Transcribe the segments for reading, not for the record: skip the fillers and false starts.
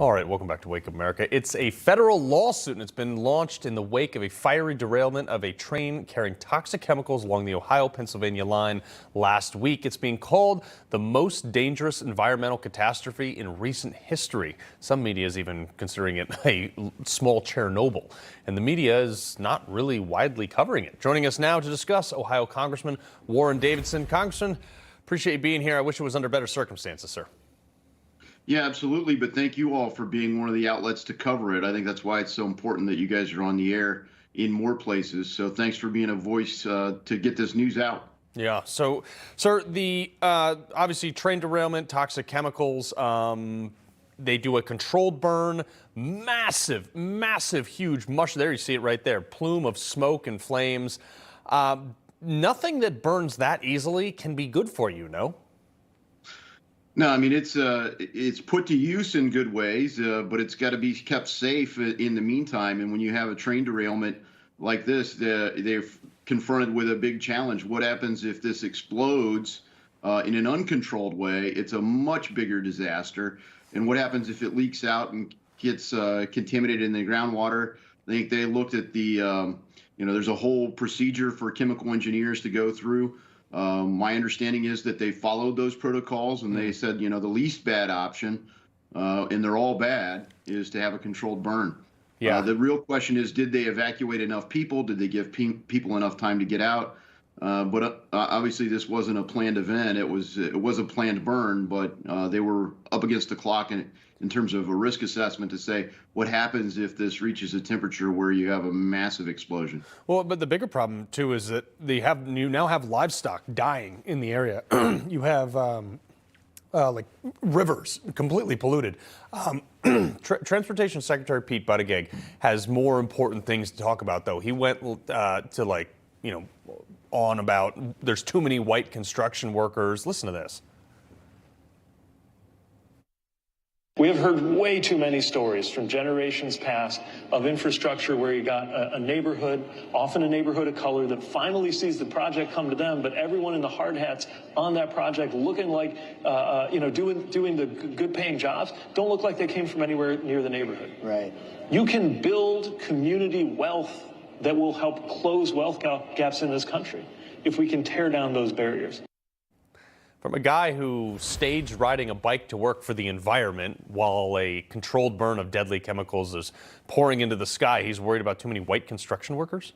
All right, welcome back to Wake Up America. It's a federal lawsuit, and it's been launched in the wake of a fiery derailment of a train carrying toxic chemicals along the Ohio-Pennsylvania line last week. It's being called the most dangerous environmental catastrophe in recent history. Some media is even considering it a small Chernobyl, and the media is not really widely covering it. Joining us now to discuss, Ohio Congressman Warren Davidson. Congressman, appreciate you being here. I wish it was under better circumstances, sir. Yeah, absolutely. But thank you all for being one of the outlets to cover it. I think that's why it's so important that you guys are on the air in more places. So thanks for being a voice to get this news out. Yeah. So, sir, the obviously train derailment, toxic chemicals. They do a controlled burn, massive, huge mush. There you see it right there. Plume of smoke and flames. Nothing that burns that easily can be good for you, no? No, I mean, it's put to use in good ways, but it's got to be kept safe in the meantime. And when you have a train derailment like this, they're confronted with a big challenge. What happens if this explodes in an uncontrolled way? It's a much bigger disaster. And what happens if it leaks out and gets contaminated in the groundwater? I think they looked at the, there's a whole procedure for chemical engineers to go through. My understanding is that they followed those protocols, and they said, the least bad option, and they're all bad, is to have a controlled burn. Yeah. The real question is, did they evacuate enough people? Did they give people enough time to get out? But obviously, this wasn't a planned event. It was a planned burn, but they were up against the clock in terms of a risk assessment to say what happens if this reaches a temperature where you have a massive explosion. Well, but the bigger problem too is that you now have livestock dying in the area. You have like rivers completely polluted. Transportation Secretary Pete Buttigieg has more important things to talk about, though. He went to on about there's too many white construction workers. Listen to this. We have heard way too many stories from generations past of infrastructure where you got a neighborhood, often a neighborhood of color, that finally sees the project come to them, but everyone in the hard hats on that project looking like, doing the good paying jobs, don't look like they came from anywhere near the neighborhood. Right. You can build community wealth that will help close wealth gaps in this country if we can tear down those barriers. From a guy who staged riding a bike to work for the environment while a controlled burn of deadly chemicals is pouring into the sky, he's worried about too many white construction workers?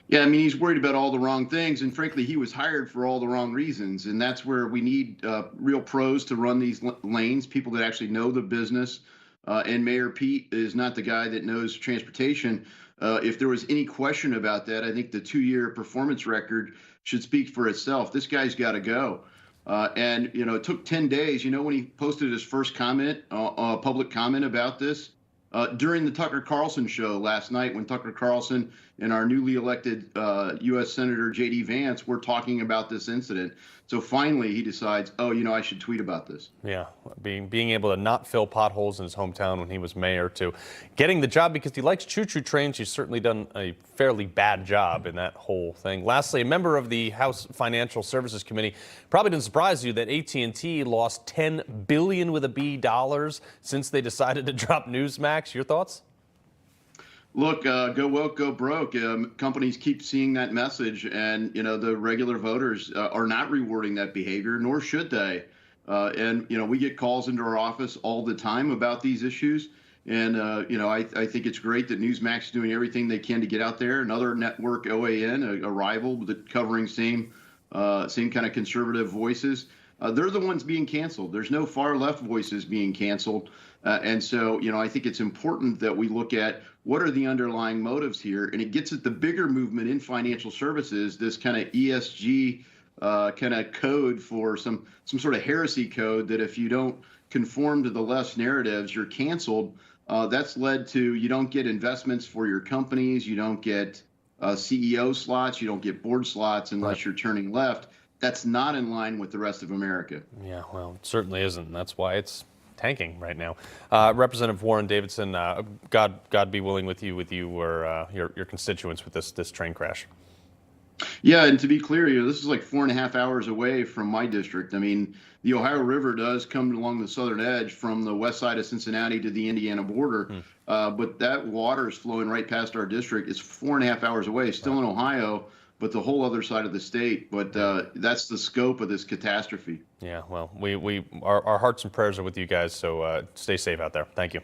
Yeah, I mean, he's worried about all the wrong things, and frankly, he was hired for all the wrong reasons, and that's where we need real pros to run these lanes, people that actually know the business, and Mayor Pete is not the guy that knows transportation. If there was any question about that, I think the 2-year performance record should speak for itself. This guy's got to go. And it took 10 days. When he posted his first comment, public comment about this, during the Tucker Carlson show last night, when Tucker Carlson and our newly elected U.S. Senator J.D. Vance were talking about this incident. So finally, he decides, I should tweet about this. Yeah, being able to not fill potholes in his hometown when he was mayor, to getting the job because he likes choo-choo trains. He's certainly done a fairly bad job in that whole thing. Lastly, a member of the House Financial Services Committee, probably didn't surprise you that AT&T lost $10 billion with a B dollars since they decided to drop Newsmax. Your thoughts? Look, go woke, go broke. Companies keep seeing that message, and the regular voters are not rewarding that behavior, nor should they. And we get calls into our office all the time about these issues, and I think it's great that Newsmax is doing everything they can to get out there. Another network, OAN, a rival, covering same kind of conservative voices. They're the ones being canceled. There's no far left voices being canceled. And so, I think it's important that we look at what are the underlying motives here. And it gets at the bigger movement in financial services, this kind of ESG kind of code for some sort of heresy code that if you don't conform to the left narratives, you're canceled. That's led to you don't get investments for your companies. You don't get CEO slots. You don't get board slots unless you're turning left. That's not in line with the rest of America. Yeah, well, it certainly isn't. That's why it's tanking right now. Representative Warren Davidson, God be willing with you or your constituents with this train crash. Yeah, and to be clear, this is like 4.5 hours away from my district. I mean, the Ohio River does come along the southern edge from the west side of Cincinnati to the Indiana border, but that water is flowing right past our district. It's 4.5 hours away, still in Ohio, but the whole other side of the state. But that's the scope of this catastrophe. Yeah, well, our hearts and prayers are with you guys, so stay safe out there. Thank you.